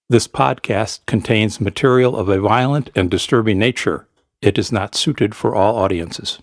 This podcast contains material of a violent and disturbing nature. It is not suited for all audiences.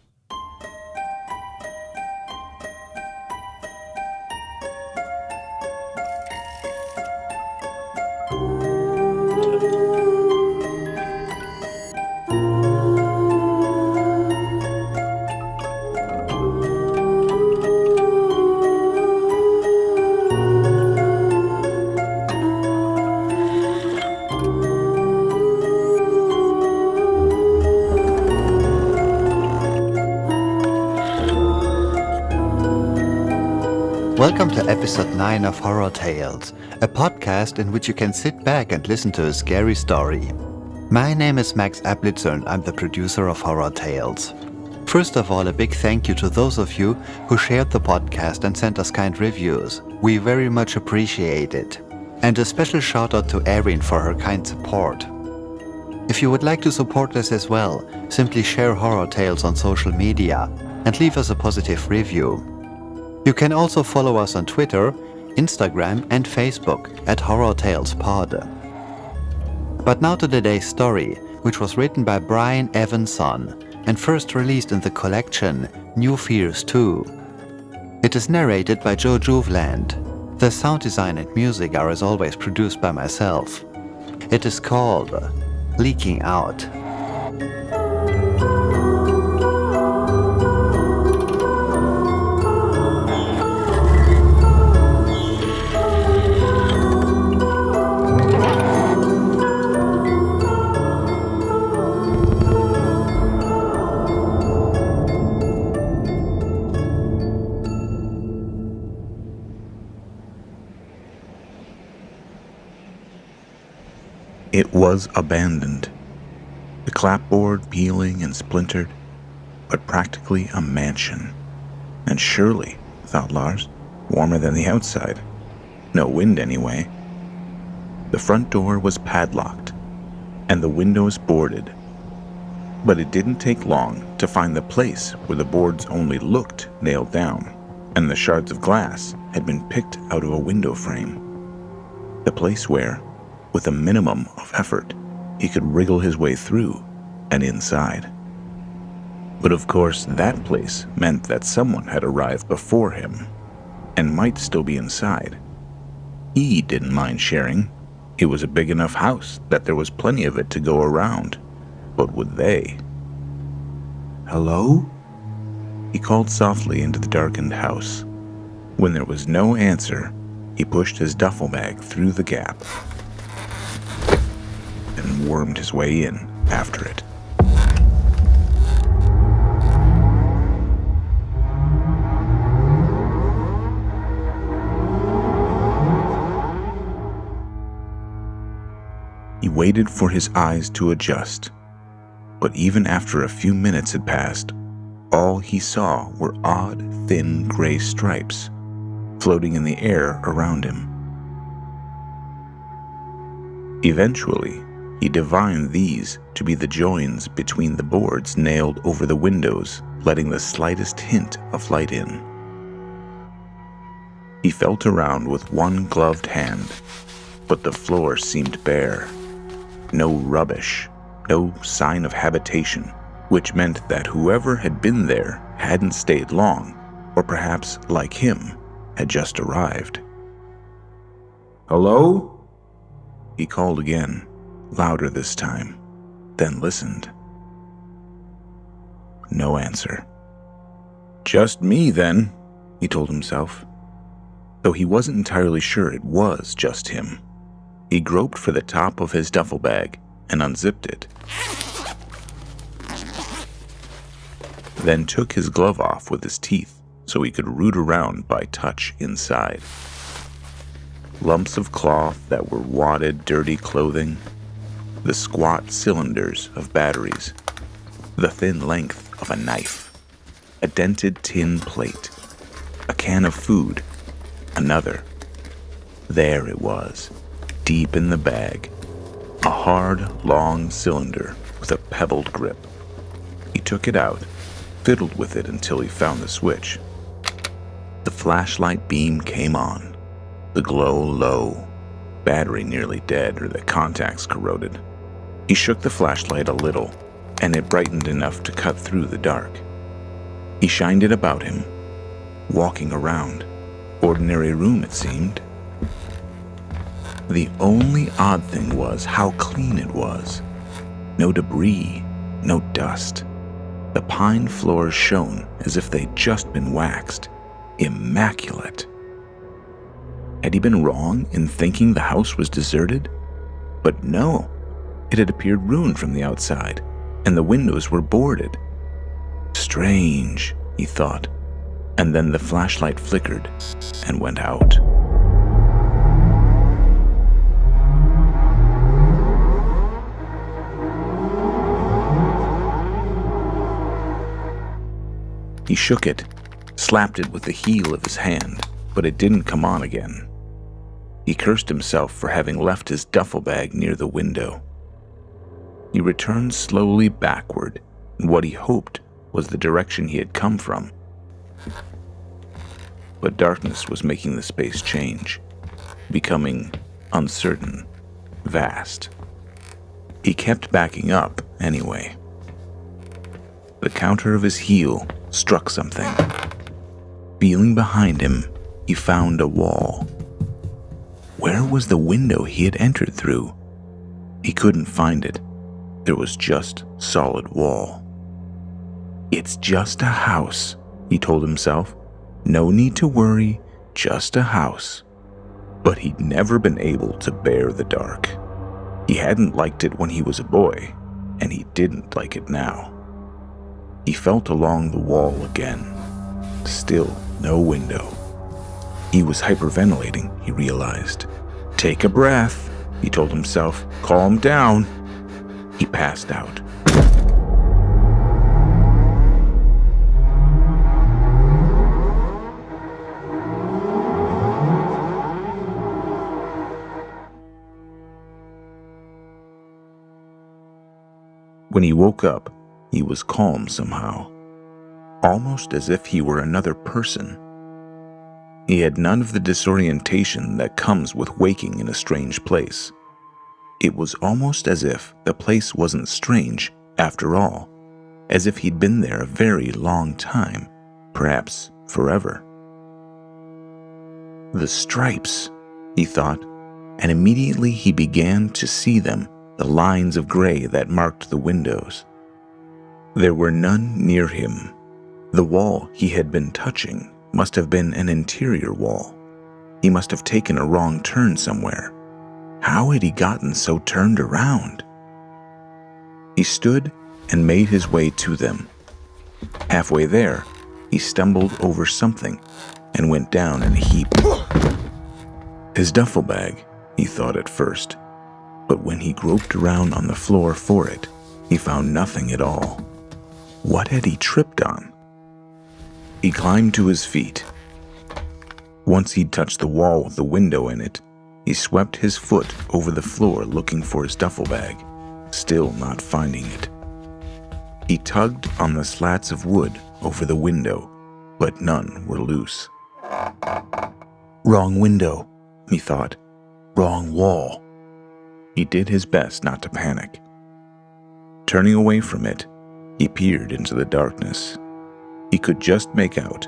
Welcome to episode 9 of Horror Tales, a podcast in which you can sit back and listen to a scary story. My name is Max Ablitzer and I'm the producer of Horror Tales. First of all, a big thank you to those of you who shared the podcast and sent us kind reviews. We very much appreciate it. And a special shout out to Erin for her kind support. If you would like to support us as well, simply share Horror Tales on social media and leave us a positive review. You can also follow us on Twitter, Instagram and Facebook at Horror Tales Pod. But now to today's story, which was written by Brian Evenson and first released in the collection New Fears 2. It is narrated by Joe Juvland. The sound design and music are as always produced by myself. It is called Leaking Out. It was abandoned, the clapboard peeling and splintered, but practically a mansion. And surely, thought Lars, warmer than the outside. No wind anyway. The front door was padlocked, and the windows boarded. But it didn't take long to find the place where the boards only looked nailed down, and the shards of glass had been picked out of a window frame. The place where, with a minimum of effort, he could wriggle his way through and inside. But of course, that place meant that someone had arrived before him and might still be inside. He didn't mind sharing. It was a big enough house that there was plenty of it to go around. But would they? "Hello?" He called softly into the darkened house. When there was no answer, he pushed his duffel bag through the gap and wormed his way in after it. He waited for his eyes to adjust, but even after a few minutes had passed, all he saw were odd, thin gray stripes floating in the air around him. Eventually, he divined these to be the joins between the boards nailed over the windows, letting the slightest hint of light in. He felt around with one gloved hand, but the floor seemed bare. No rubbish, no sign of habitation, which meant that whoever had been there hadn't stayed long, or perhaps, like him, had just arrived. "Hello?" He called again, louder this time, then listened. No answer. "Just me, then," he told himself. Though he wasn't entirely sure it was just him. He groped for the top of his duffel bag and unzipped it. Then took his glove off with his teeth so he could root around by touch inside. Lumps of cloth that were wadded, dirty clothing, the squat cylinders of batteries, the thin length of a knife, a dented tin plate, a can of food, another. There it was, deep in the bag, a hard, long cylinder with a pebbled grip. He took it out, fiddled with it until he found the switch. The flashlight beam came on, the glow low, battery nearly dead or the contacts corroded. He shook the flashlight a little, and it brightened enough to cut through the dark. He shined it about him, walking around. Ordinary room, it seemed. The only odd thing was how clean it was. No debris, no dust. The pine floors shone as if they'd just been waxed. Immaculate. Had he been wrong in thinking the house was deserted? But no, it had appeared ruined from the outside, and the windows were boarded. Strange, he thought, and then the flashlight flickered and went out. He shook it, slapped it with the heel of his hand, but it didn't come on again. He cursed himself for having left his duffel bag near the window. He returned slowly backward in what he hoped was the direction he had come from. But darkness was making the space change, becoming uncertain, vast. He kept backing up anyway. The counter of his heel struck something. Feeling behind him, he found a wall. Where was the window he had entered through? He couldn't find it. There was just solid wall. It's just a house, he told himself. No need to worry, just a house. But he'd never been able to bear the dark. He hadn't liked it when he was a boy, and he didn't like it now. He felt along the wall again. Still no window. He was hyperventilating, he realized. Take a breath, he told himself. Calm down. He passed out. When he woke up, he was calm somehow, almost as if he were another person. He had none of the disorientation that comes with waking in a strange place. It was almost as if the place wasn't strange after all, as if he'd been there a very long time, perhaps forever. The stripes, he thought, and immediately he began to see them, the lines of gray that marked the windows. There were none near him. The wall he had been touching must have been an interior wall. He must have taken a wrong turn somewhere. How had he gotten so turned around? He stood and made his way to them. Halfway there, he stumbled over something and went down in a heap. His duffel bag, he thought at first, but when he groped around on the floor for it, he found nothing at all. What had he tripped on? He climbed to his feet. Once he'd touched the wall with the window in it, he swept his foot over the floor looking for his duffel bag, still not finding it. He tugged on the slats of wood over the window, but none were loose. Wrong window, he thought. Wrong wall. He did his best not to panic. Turning away from it, he peered into the darkness. He could just make out,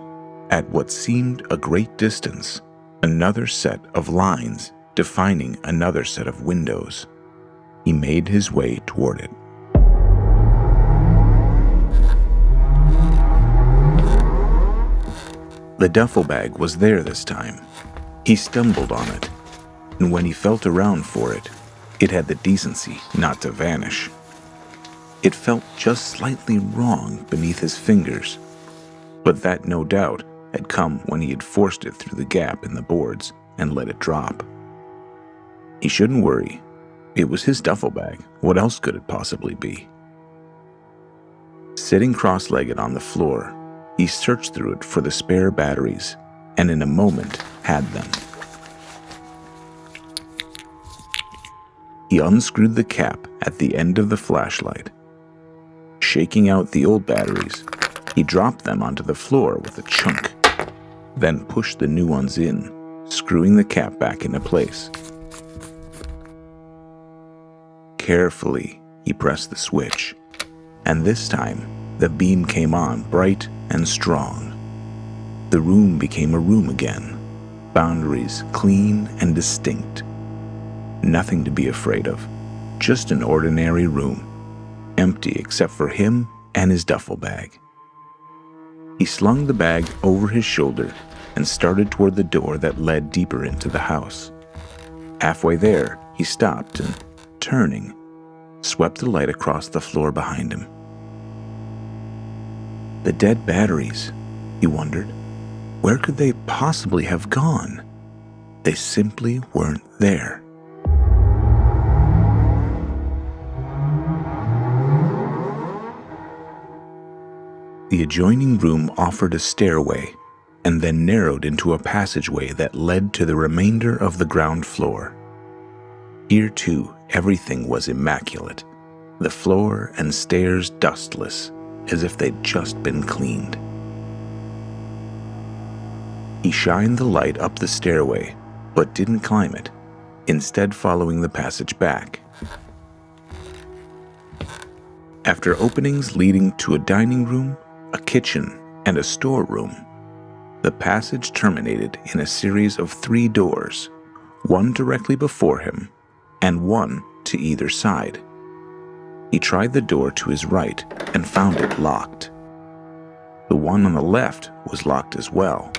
at what seemed a great distance, another set of lines defining another set of windows. He made his way toward it. The duffel bag was there this time. He stumbled on it, and when he felt around for it, it had the decency not to vanish. It felt just slightly wrong beneath his fingers, but that no doubt had come when he had forced it through the gap in the boards and let it drop. He shouldn't worry. It was his duffel bag. What else could it possibly be? Sitting cross-legged on the floor, he searched through it for the spare batteries, and in a moment had them. He unscrewed the cap at the end of the flashlight. Shaking out the old batteries, he dropped them onto the floor with a chunk, then pushed the new ones in, screwing the cap back into place. Carefully, he pressed the switch, and this time, the beam came on bright and strong. The room became a room again, boundaries clean and distinct. Nothing to be afraid of, just an ordinary room, empty except for him and his duffel bag. He slung the bag over his shoulder and started toward the door that led deeper into the house. Halfway there, he stopped and, turning, swept the light across the floor behind him. The dead batteries, he wondered. Where could they possibly have gone? They simply weren't there. The adjoining room offered a stairway and then narrowed into a passageway that led to the remainder of the ground floor. Here, too, everything was immaculate, the floor and stairs dustless, as if they'd just been cleaned. He shined the light up the stairway, but didn't climb it, instead following the passage back. After openings leading to a dining room, a kitchen, and a storeroom, the passage terminated in a series of 3 doors, one directly before him, and one to either side. He tried the door to his right and found it locked. The one on the left was locked as well,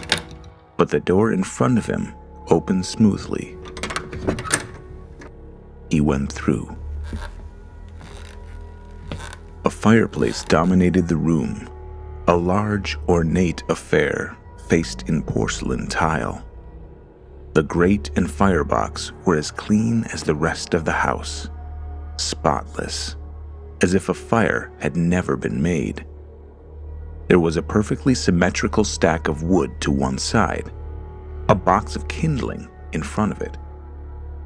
but the door in front of him opened smoothly. He went through. A fireplace dominated the room, a large, ornate affair faced in porcelain tile. The grate and firebox were as clean as the rest of the house, spotless, as if a fire had never been made. There was a perfectly symmetrical stack of wood to one side, a box of kindling in front of it.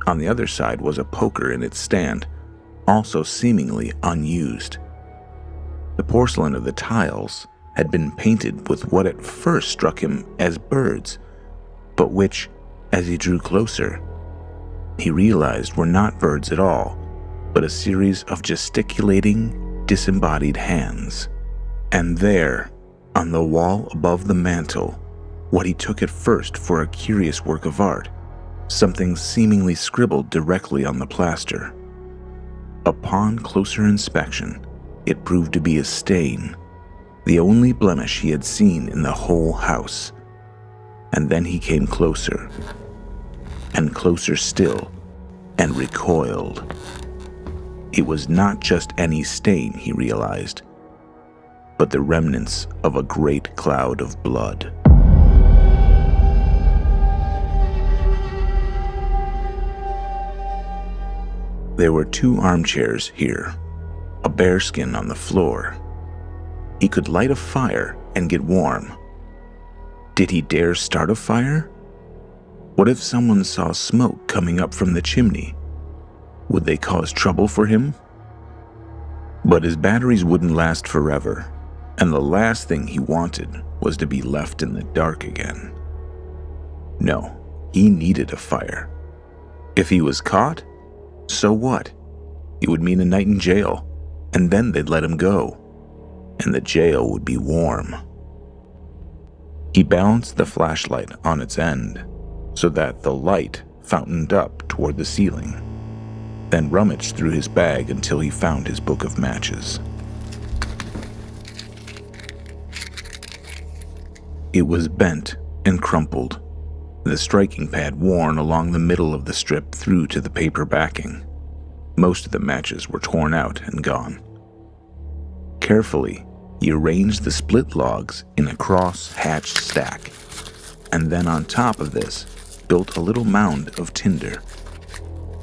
On the other side was a poker in its stand, also seemingly unused. The porcelain of the tiles had been painted with what at first struck him as birds, but which, as he drew closer, he realized were not birds at all, but a series of gesticulating, disembodied hands. And there, on the wall above the mantel, what he took at first for a curious work of art, something seemingly scribbled directly on the plaster. Upon closer inspection, it proved to be a stain, the only blemish he had seen in the whole house. And then he came closer, and closer still, and recoiled. It was not just any stain, he realized, but the remnants of a great cloud of blood. There were 2 armchairs here, a bearskin on the floor. He could light a fire and get warm. Did he dare start a fire? What if someone saw smoke coming up from the chimney? Would they cause trouble for him? But his batteries wouldn't last forever, and the last thing he wanted was to be left in the dark again. No, he needed a fire. If he was caught, so what? It would mean a night in jail, and then they'd let him go, and the jail would be warm. He balanced the flashlight on its end so that the light fountained up toward the ceiling, then rummaged through his bag until he found his book of matches. It was bent and crumpled, the striking pad worn along the middle of the strip through to the paper backing. Most of the matches were torn out and gone. Carefully, he arranged the split logs in a cross-hatched stack, and then on top of this, built a little mound of tinder.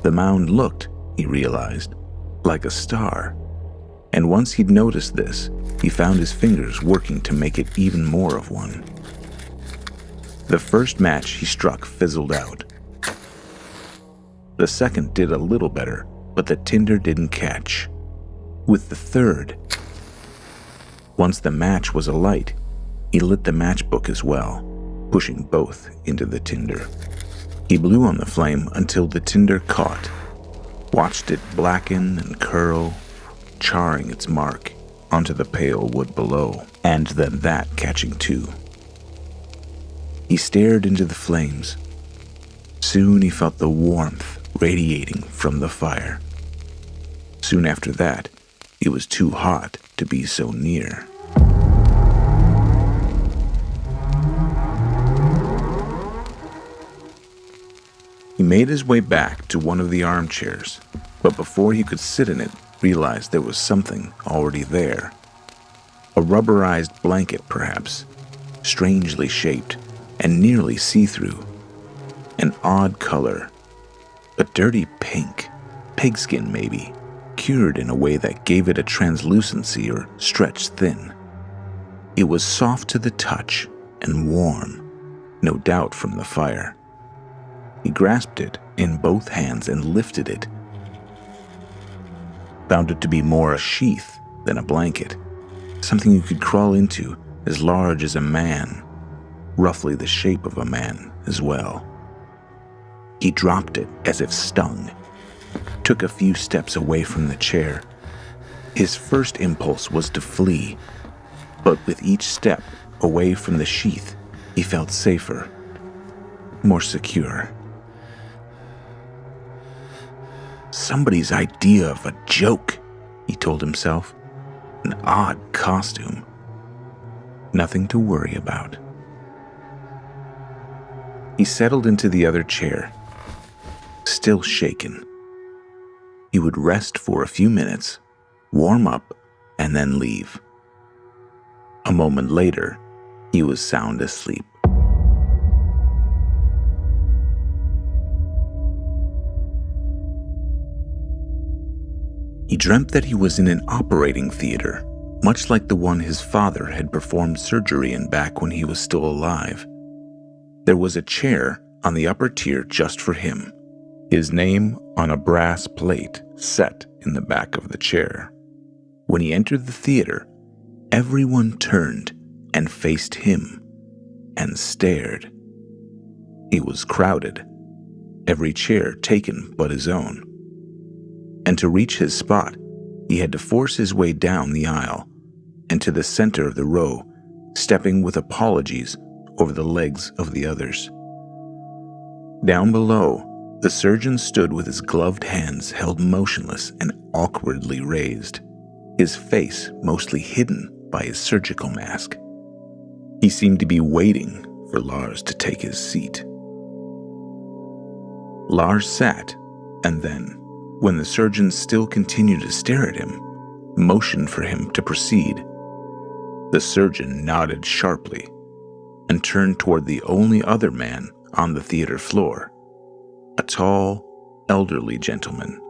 The mound looked, he realized, like a star, and once he'd noticed this, he found his fingers working to make it even more of one. The first match he struck fizzled out. The second did a little better, but the tinder didn't catch. With the third, once the match was alight, he lit the matchbook as well, pushing both into the tinder. He blew on the flame until the tinder caught, watched it blacken and curl, charring its mark onto the pale wood below, and then that catching too. He stared into the flames. Soon he felt the warmth radiating from the fire. Soon after that, it was too hot to be so near. He made his way back to one of the armchairs, but before he could sit in it, realized there was something already there. A rubberized blanket, perhaps, strangely shaped and nearly see-through. An odd color, a dirty pink, pigskin maybe, cured in a way that gave it a translucency or stretched thin. It was soft to the touch and warm, no doubt from the fire. He grasped it in both hands and lifted it. Found it to be more a sheath than a blanket, something you could crawl into, as large as a man, roughly the shape of a man as well. He dropped it as if stung, took a few steps away from the chair. His first impulse was to flee, but with each step away from the sheath, he felt safer, more secure. Somebody's idea of a joke, he told himself. An odd costume. Nothing to worry about. He settled into the other chair, still shaken. He would rest for a few minutes, warm up, and then leave. A moment later, he was sound asleep. He dreamt that he was in an operating theater, much like the one his father had performed surgery in back when he was still alive. There was a chair on the upper tier just for him, his name on a brass plate set in the back of the chair. When he entered the theater, everyone turned and faced him and stared. He was crowded, every chair taken but his own. And to reach his spot, he had to force his way down the aisle and to the center of the row, stepping with apologies over the legs of the others. Down below, the surgeon stood with his gloved hands held motionless and awkwardly raised, his face mostly hidden by his surgical mask. He seemed to be waiting for Lars to take his seat. Lars sat, and then, when the surgeon still continued to stare at him, motioned for him to proceed. The surgeon nodded sharply and turned toward the only other man on the theater floor, a tall, elderly gentleman,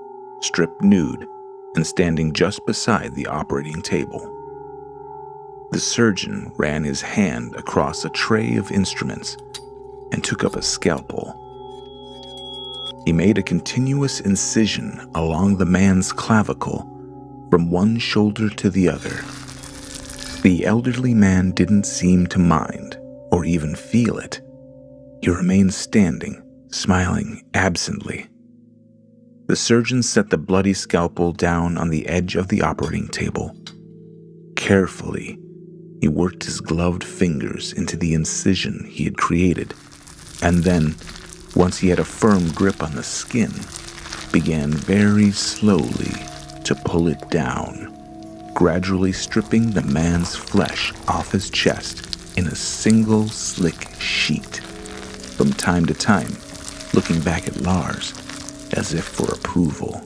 stripped nude and standing just beside the operating table. The surgeon ran his hand across a tray of instruments and took up a scalpel. He made a continuous incision along the man's clavicle from one shoulder to the other. The elderly man didn't seem to mind or even feel it. He remained standing, smiling absently. The surgeon set the bloody scalpel down on the edge of the operating table. Carefully, he worked his gloved fingers into the incision he had created, and then, once he had a firm grip on the skin, began very slowly to pull it down, gradually stripping the man's flesh off his chest in a single slick sheet, from time to time looking back at Lars as if for approval.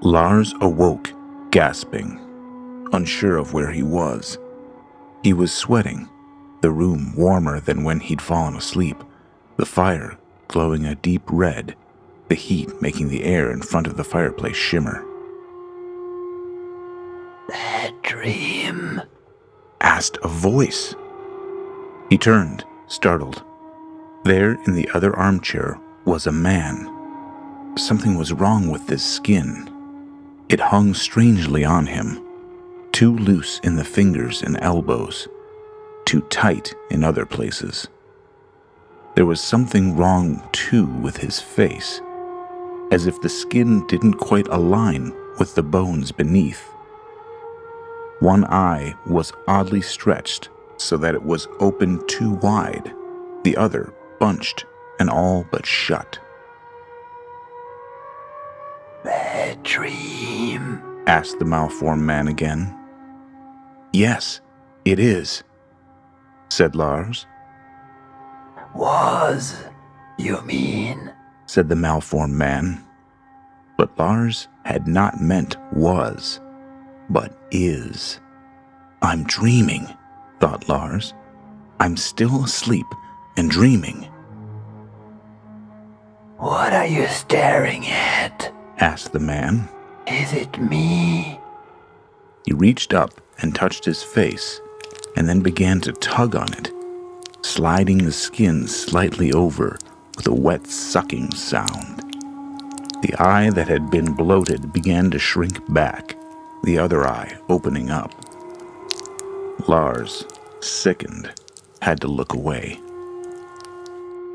Lars awoke, gasping, unsure of where he was. He was sweating, the room warmer than when he'd fallen asleep, the fire glowing a deep red, the heat making the air in front of the fireplace shimmer. Bad dream? Asked a voice. He turned, startled. There in the other armchair was a man. Something was wrong with this skin. It hung strangely on him, too loose in the fingers and elbows, too tight in other places. There was something wrong, too, with his face, as if the skin didn't quite align with the bones beneath. One eye was oddly stretched so that it was open too wide, the other bunched and all but shut. "Bad dream?" asked the malformed man again. "Yes, it is," said Lars. "Was, you mean?" said the malformed man. But Lars had not meant was, but is. "I'm dreaming," thought Lars. "I'm still asleep and dreaming." "What are you staring at?" asked the man. "Is it me?" He reached up and touched his face, and then began to tug on it, sliding the skin slightly over with a wet sucking sound. The eye that had been bloated began to shrink back, the other eye opening up. Lars, sickened, had to look away.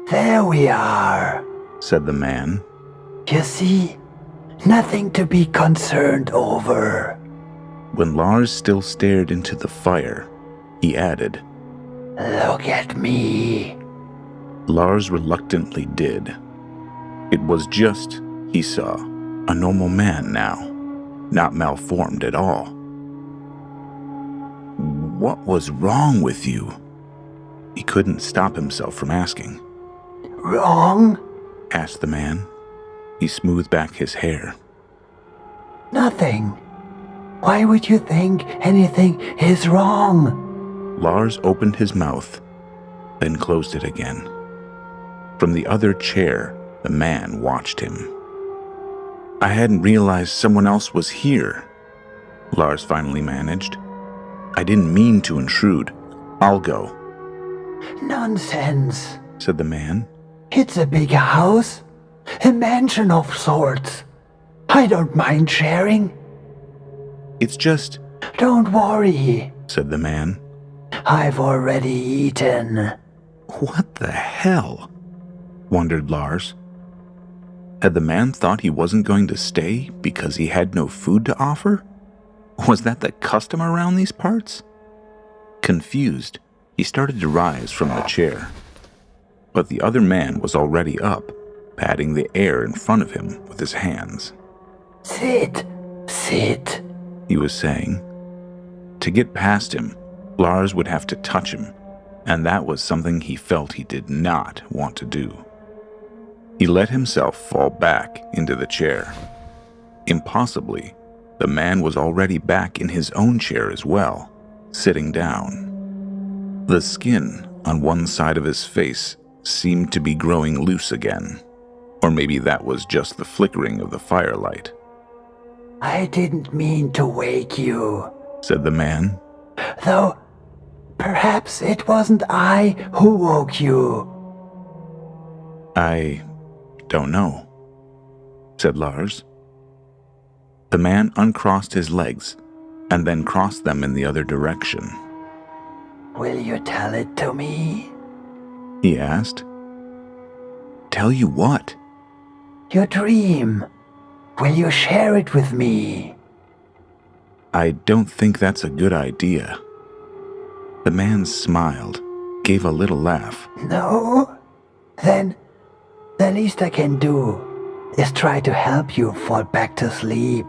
"There we are," said the man. "You see, nothing to be concerned over." When Lars still stared into the fire, he added, "Look at me." Lars reluctantly did. It was just, he saw, a normal man now, not malformed at all. What was wrong with you? He couldn't stop himself from asking. "Wrong? Asked the man. He smoothed back his hair. Nothing. Why would you think anything is wrong?" Lars opened his mouth, then closed it again. From the other chair, the man watched him. "I hadn't realized someone else was here," Lars finally managed. "I didn't mean to intrude. I'll go." "Nonsense," said the man. "It's a big house, a mansion of sorts. I don't mind sharing." "It's just," "Don't worry," said the man. "I've already eaten." What the hell? Wondered Lars. Had the man thought he wasn't going to stay because he had no food to offer? Was that the custom around these parts? Confused, he started to rise from the chair. But the other man was already up, patting the air in front of him with his hands. "Sit, sit," he was saying. To get past him, Lars would have to touch him, and that was something he felt he did not want to do. He let himself fall back into the chair. Impossibly, the man was already back in his own chair as well, sitting down. The skin on one side of his face seemed to be growing loose again, or maybe that was just the flickering of the firelight. "I didn't mean to wake you," said the man. "Though perhaps it wasn't I who woke you." "I don't know," said Lars. The man uncrossed his legs and then crossed them in the other direction. "Will you tell it to me?" he asked. "Tell you what?" "Your dream. Will you share it with me?" "I don't think that's a good idea." The man smiled, gave a little laugh. "No? Then the least I can do is try to help you fall back to sleep."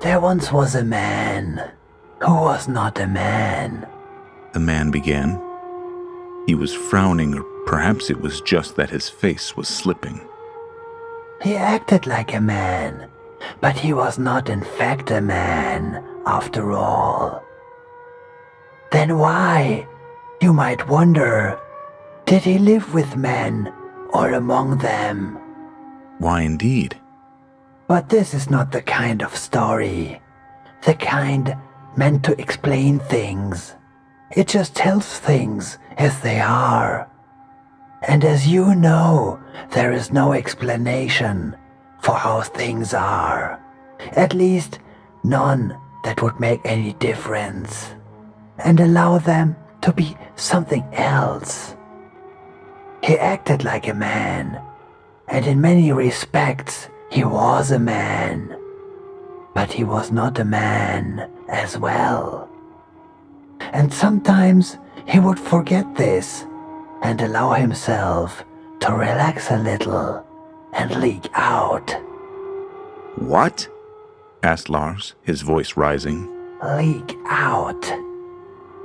"There once was a man who was not a man," the man began. He was frowning, or perhaps it was just that his face was slipping. "He acted like a man, but he was not in fact a man, after all." "Then why, you might wonder, did he live with men or among them?" Why indeed? But this is not the kind of story, the kind meant to explain things. It just tells things as they are. And as you know, there is no explanation for how things are. At least, none that would make any difference and allow them to be something else. He acted like a man, and in many respects he was a man. But he was not a man as well. And sometimes he would forget this and allow himself to relax a little and leak out. What? Asked Lars, his voice rising. Leak out,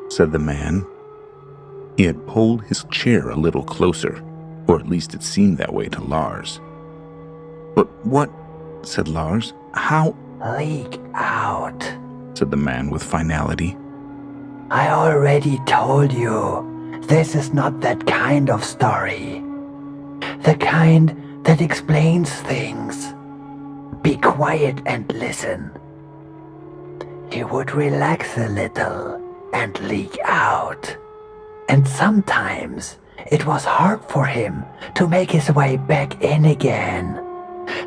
Said the man. He had pulled his chair a little closer, or at least it seemed that way to Lars. But what? Said Lars. How? leak out. Said the man with finality. I already told you, this is not that kind of story. The kind that explains things. Be quiet and listen. He would relax a little and leak out. And sometimes it was hard for him to make his way back in again.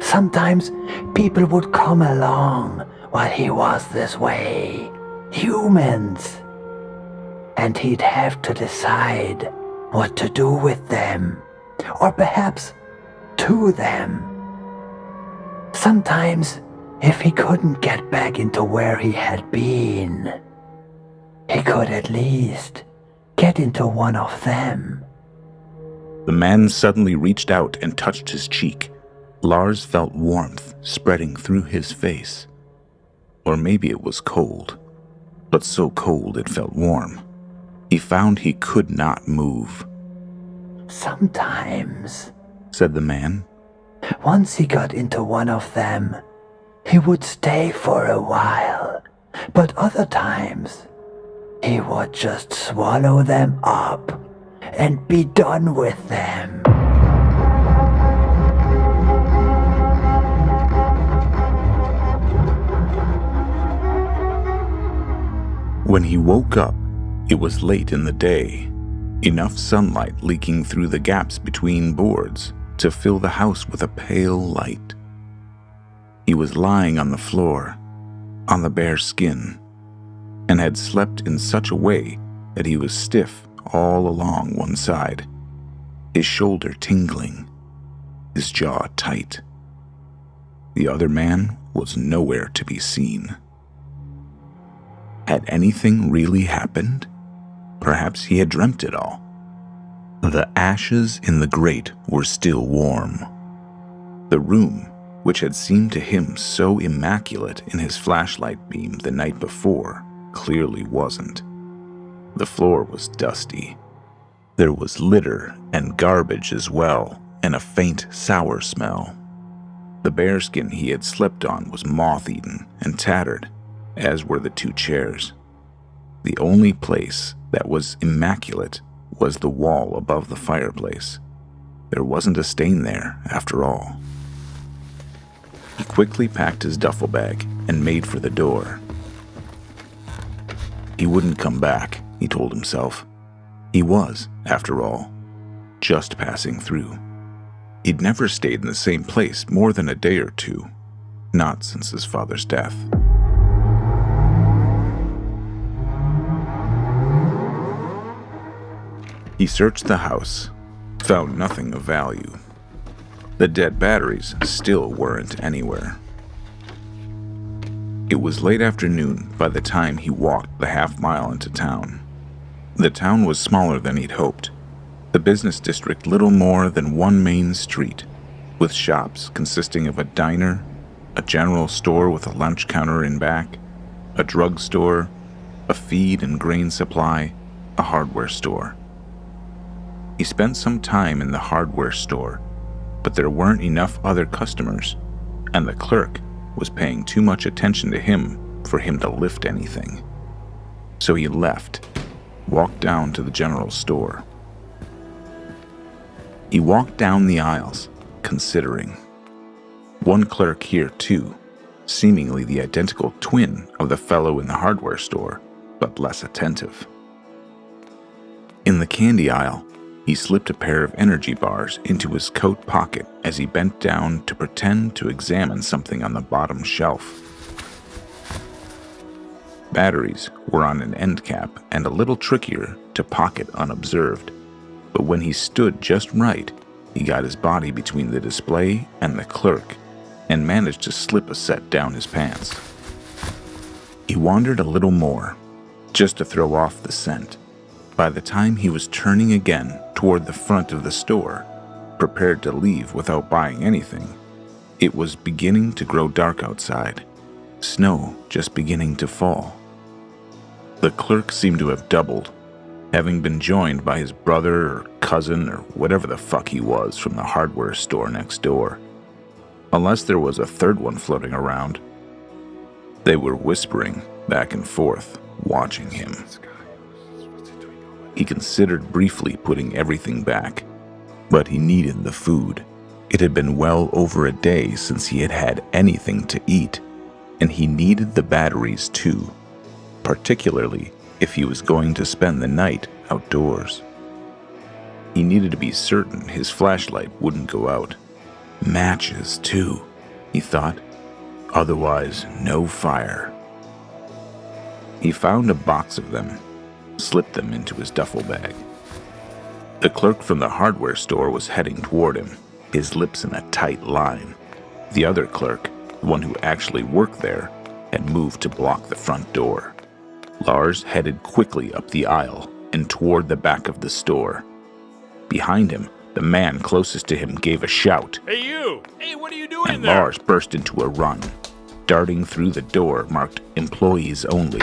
Sometimes people would come along while he was this way. Humans. And he'd have to decide what to do with them. Or perhaps to them. Sometimes, if he couldn't get back into where he had been, he could at least get into one of them. The man suddenly reached out and touched his cheek. Lars felt warmth spreading through his face. Or maybe it was cold, but so cold it felt warm. He found he could not move. Sometimes, Said the man. once he got into one of them, he would stay for a while. But other times, he would just swallow them up and be done with them. When he woke up, it was late in the day, enough sunlight leaking through the gaps between boards to fill the house with a pale light. He was lying on the floor, on the bare skin, and had slept in such a way that he was stiff all along one side, his shoulder tingling, his jaw tight. The other man was nowhere to be seen. Had anything really happened? Perhaps he had dreamt it all. The ashes in the grate were still warm. The room, which had seemed to him so immaculate in his flashlight beam the night before, clearly wasn't. The floor was dusty. There was litter and garbage as well, and a faint sour smell. The bearskin he had slept on was moth-eaten and tattered, as were the two chairs. The only place that was immaculate was the wall above the fireplace. There wasn't a stain there, after all. He quickly packed his duffel bag and made for the door. He wouldn't come back, he told himself. He was, after all, just passing through. He'd never stayed in the same place more than a day or two, not since his father's death. He searched the house, found nothing of value. The dead batteries still weren't anywhere. It was late afternoon by the time he walked the half-mile into town. The town was smaller than he'd hoped. The business district little more than one main street, with shops consisting of a diner, a general store with a lunch counter in back, a drugstore, a feed and grain supply, a hardware store. He spent some time in the hardware store, but there weren't enough other customers, and the clerk was paying too much attention to him for him to lift anything. So he left, walked down to the general store. He walked down the aisles, considering. One clerk here, too, seemingly the identical twin of the fellow in the hardware store, but less attentive. In the candy aisle, he slipped a pair of energy bars into his coat pocket as he bent down to pretend to examine something on the bottom shelf. Batteries were on an end cap and a little trickier to pocket unobserved, but when he stood just right, he got his body between the display and the clerk and managed to slip a set down his pants. He wandered a little more, just to throw off the scent. By the time he was turning again toward the front of the store, prepared to leave without buying anything, it was beginning to grow dark outside, snow just beginning to fall. The clerk seemed to have doubled, having been joined by his brother or cousin or whatever the fuck he was from the hardware store next door. Unless there was a third one floating around. They were whispering back and forth, watching him. He considered briefly putting everything back, but he needed the food. It had been well over a day since he had had anything to eat, and he needed the batteries too, particularly if he was going to spend the night outdoors. He needed to be certain his flashlight wouldn't go out. Matches too, he thought. Otherwise, no fire. He found a box of them, slipped them into his duffel bag. The clerk from the hardware store was heading toward him, his lips in a tight line. The other clerk, the one who actually worked there, had moved to block the front door. Lars headed quickly up the aisle and toward the back of the store. Behind him, the man closest to him gave a shout. Hey you! Hey, what are you doing And there? Lars burst into a run, darting through the door marked Employees Only.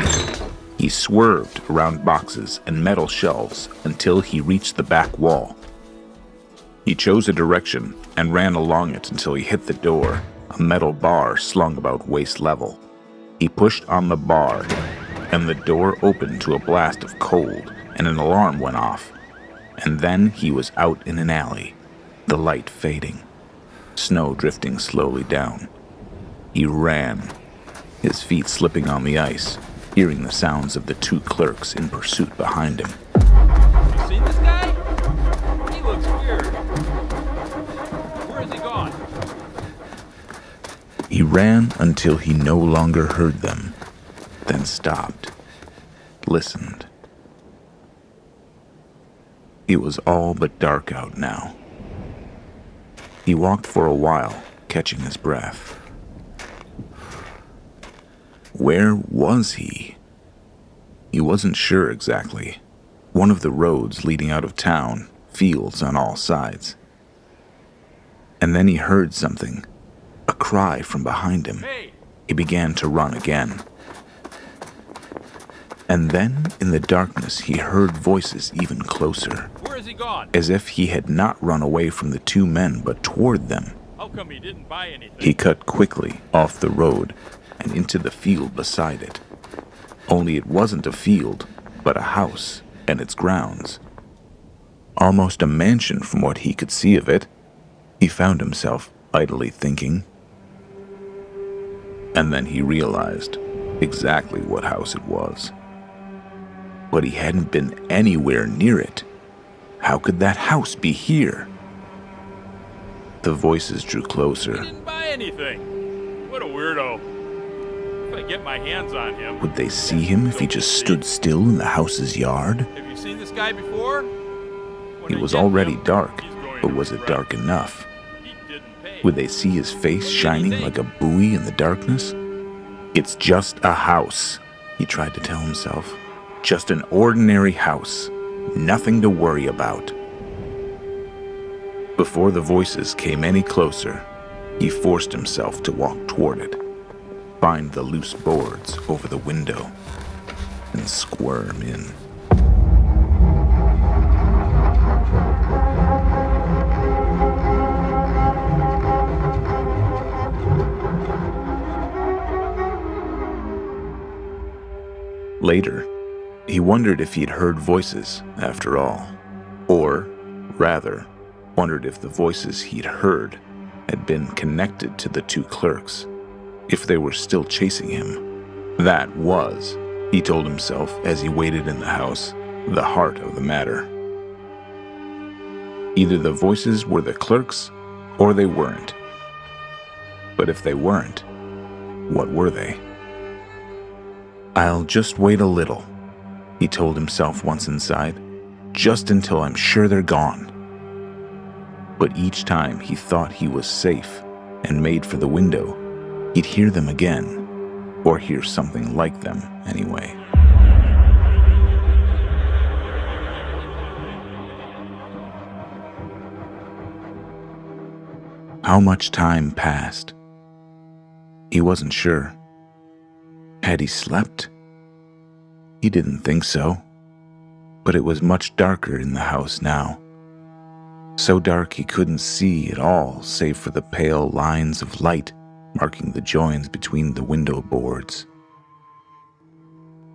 He swerved around boxes and metal shelves until he reached the back wall. He chose a direction and ran along it until he hit the door, a metal bar slung about waist level. He pushed on the bar, and the door opened to a blast of cold, and an alarm went off. And then he was out in an alley, the light fading, snow drifting slowly down. He ran, his feet slipping on the ice, hearing the sounds of the two clerks in pursuit behind him. You seen this guy? He looks weird. Where has he gone? He ran until he no longer heard them, then stopped, listened. It was all but dark out now. He walked for a while, catching his breath. Where was he? He wasn't sure exactly. One of the roads leading out of town, fields on all sides. And then he heard something, a cry from behind him. Hey! He began to run again. And then, in the darkness, he heard voices even closer, Where has he gone? as if he had not run away from the two men, but toward them. How come he didn't buy anything? He cut quickly off the road and into the field beside it. Only it wasn't a field, but a house and its grounds. Almost a mansion from what he could see of it, he found himself idly thinking. And then he realized exactly what house it was. But he hadn't been anywhere near it. How could that house be here? The voices drew He closer. didn't buy anything. What a weirdo. If I get my hands on him... Would they see him if he just stood still in the house's yard? Have you seen this guy before? When It I was get already him, dark, he's going but to was it regret dark enough? He didn't pay. Would they see his face shining like a buoy in the darkness? It's just a house, he tried to tell himself. Just an ordinary house. Nothing to worry about. Before the voices came any closer, he forced himself to walk toward it, find the loose boards over the window, and squirm in. Later, he wondered if he'd heard voices after all, or, rather, wondered if the voices he'd heard had been connected to the two clerks, if they were still chasing him. That was, he told himself as he waited in the house, the heart of the matter. Either the voices were the clerks, or they weren't. But if they weren't, what were they? "I'll just wait a little," he told himself once inside, "just until I'm sure they're gone." But each time he thought he was safe and made for the window, he'd hear them again, or hear something like them anyway. How much time passed? He wasn't sure. Had he slept? He didn't think so. But it was much darker in the house now. So dark he couldn't see at all, save for the pale lines of light marking the joins between the window boards.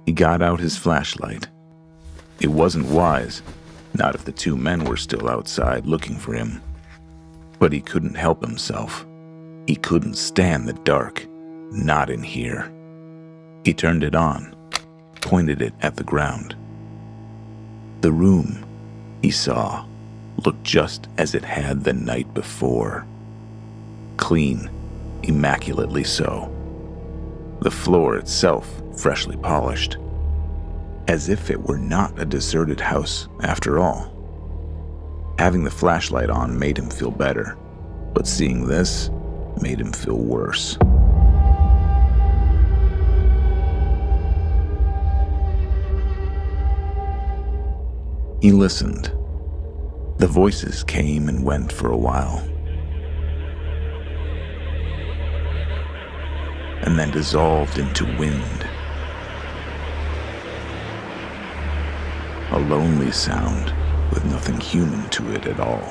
He got out his flashlight. It wasn't wise, not if the two men were still outside looking for him. But he couldn't help himself. He couldn't stand the dark, not in here. He turned it on, pointed it at the ground. The room, he saw, looked just as it had the night before. Clean, immaculately so. The floor itself freshly polished, as if it were not a deserted house after all. Having the flashlight on made him feel better, but seeing this made him feel worse. He listened. The voices came and went for a while, and then dissolved into wind. A lonely sound with nothing human to it at all.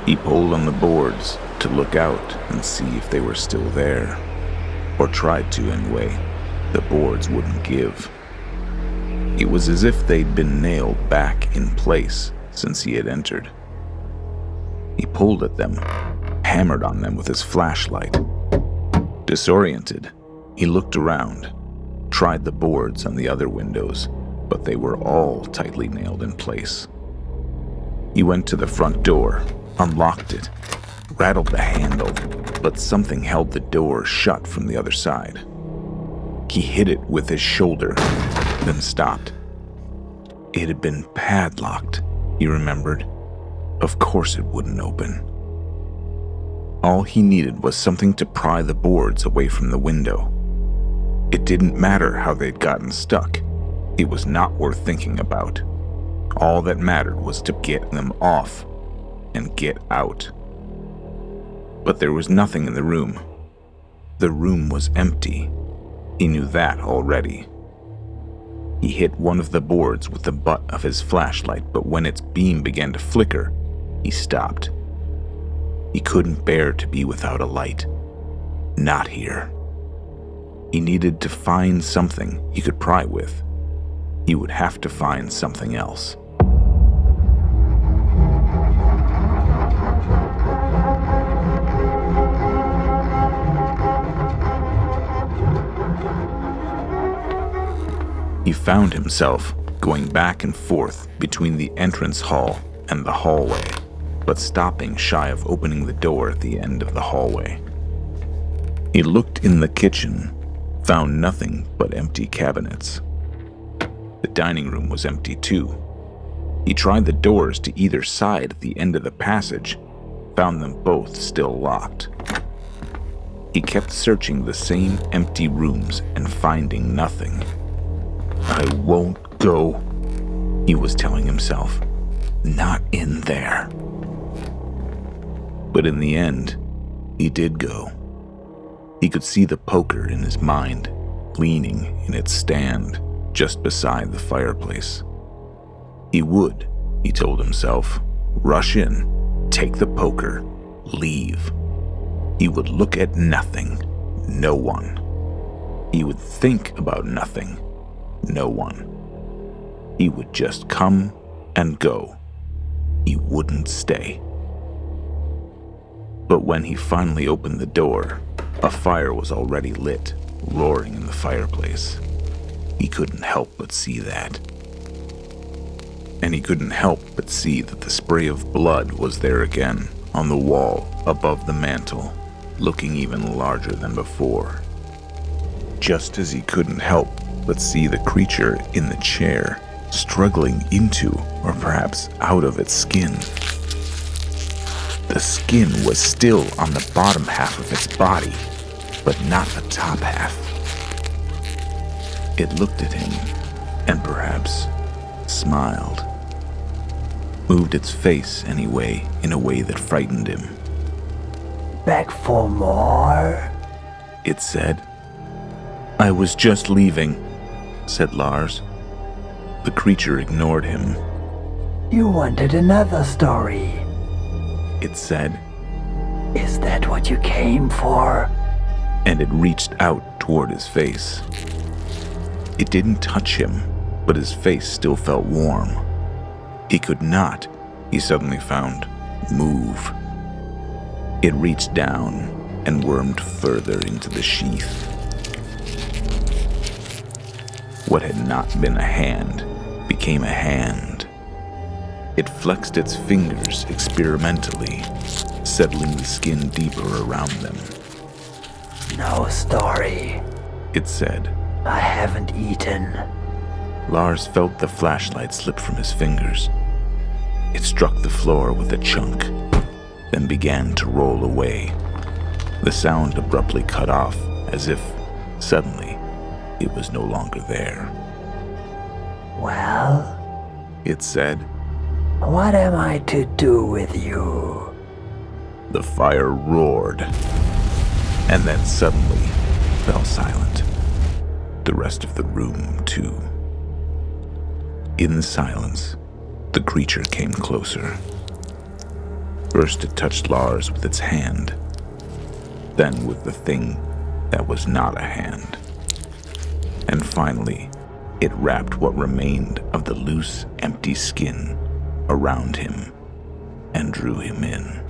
He pulled on the boards to look out and see if they were still there, or tried to anyway. The boards wouldn't give. It was as if they'd been nailed back in place since he had entered. He pulled at them, hammered on them with his flashlight. Disoriented, he looked around, tried the boards on the other windows, but they were all tightly nailed in place. He went to the front door, unlocked it, rattled the handle, but something held the door shut from the other side. He hit it with his shoulder, then stopped. It had been padlocked, he remembered. Of course it wouldn't open. All he needed was something to pry the boards away from the window. It didn't matter how they'd gotten stuck. It was not worth thinking about. All that mattered was to get them off and get out. But there was nothing in the room. The room was empty. He knew that already. He hit one of the boards with the butt of his flashlight, but when its beam began to flicker, he stopped. He couldn't bear to be without a light. Not here. He needed to find something he could pry with. He would have to find something else. He found himself going back and forth between the entrance hall and the hallway, but stopping shy of opening the door at the end of the hallway. He looked in the kitchen, found nothing but empty cabinets. The dining room was empty too. He tried the doors to either side at the end of the passage, found them both still locked. He kept searching the same empty rooms and finding nothing. "I won't go," he was telling himself. "Not in there." But in the end, he did go. He could see the poker in his mind, leaning in its stand just beside the fireplace. He would, he told himself, rush in, take the poker, leave. He would look at nothing, no one. He would think about nothing, no one. He would just come and go. He wouldn't stay. But when he finally opened the door, a fire was already lit, roaring in the fireplace. He couldn't help but see that. and he couldn't help but see that the spray of blood was there again, on the wall above the mantel, looking even larger than before. Just as he couldn't help but see the creature in the chair, struggling into, or perhaps out of its skin. The skin was still on the bottom half of its body, but not the top half. It looked at him, and perhaps smiled. Moved its face anyway, in a way that frightened him. Back for more? It said. I was just leaving, said Lars. The creature ignored him. You wanted another story. It said. Is that what you came for? And it reached out toward his face. It didn't touch him, but his face still felt warm. He could not, he suddenly found, move. It reached down and wormed further into the sheath. What had not been a hand became a hand. It flexed its fingers experimentally, settling the skin deeper around them. No story, It said. I haven't eaten. Lars felt the flashlight slip from his fingers. It struck the floor with a chunk, then began to roll away. The sound abruptly cut off, as if, suddenly, it was no longer there. Well, It said. what am I to do with you? The fire roared, and then suddenly fell silent. The rest of the room, too. In the silence, the creature came closer. First it touched Lars with its hand, then with the thing that was not a hand. And finally, it wrapped what remained of the loose, empty skin around him and drew him in.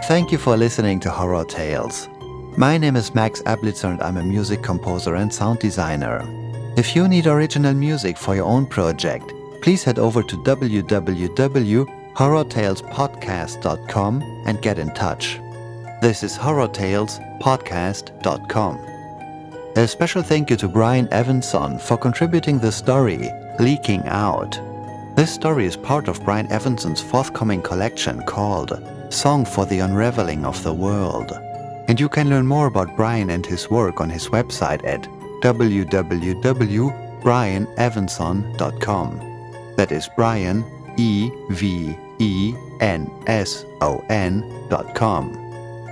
Thank you for listening to Horror Tales. My name is Max Ablitzer and I'm a music composer and sound designer. If you need original music for your own project, please head over to www.horrortalespodcast.com and get in touch. This is horrortalespodcast.com. A special thank you to Brian Evenson for contributing the story, Leaking Out. This story is part of Brian Evenson's forthcoming collection called Song for the Unraveling of the World. And you can learn more about Brian and his work on his website at www.brianevenson.com. That is Brian, Evenson.com.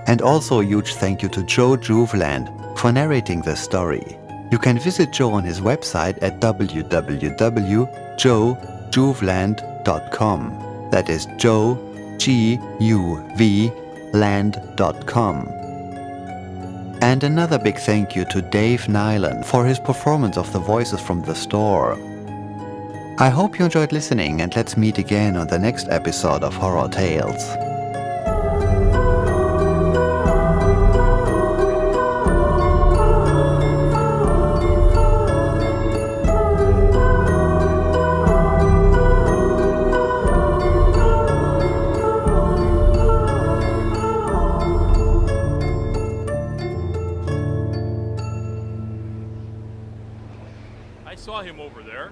And also a huge thank you to Joe Juvland for narrating the story. You can visit Joe on his website at www.joejuvland.com. That is Joe, G-U-V, land.com. And another big thank you to Dave Nyland for his performance of the voices from the store. I hope you enjoyed listening, and let's meet again on the next episode of Horror Tales. I saw him over there.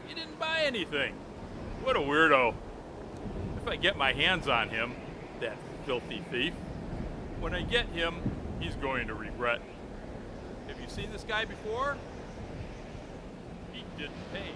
He didn't buy anything. What a weirdo. If I get my hands on him, that filthy thief, when I get him, he's going to regret. Have you seen this guy before? He didn't pay.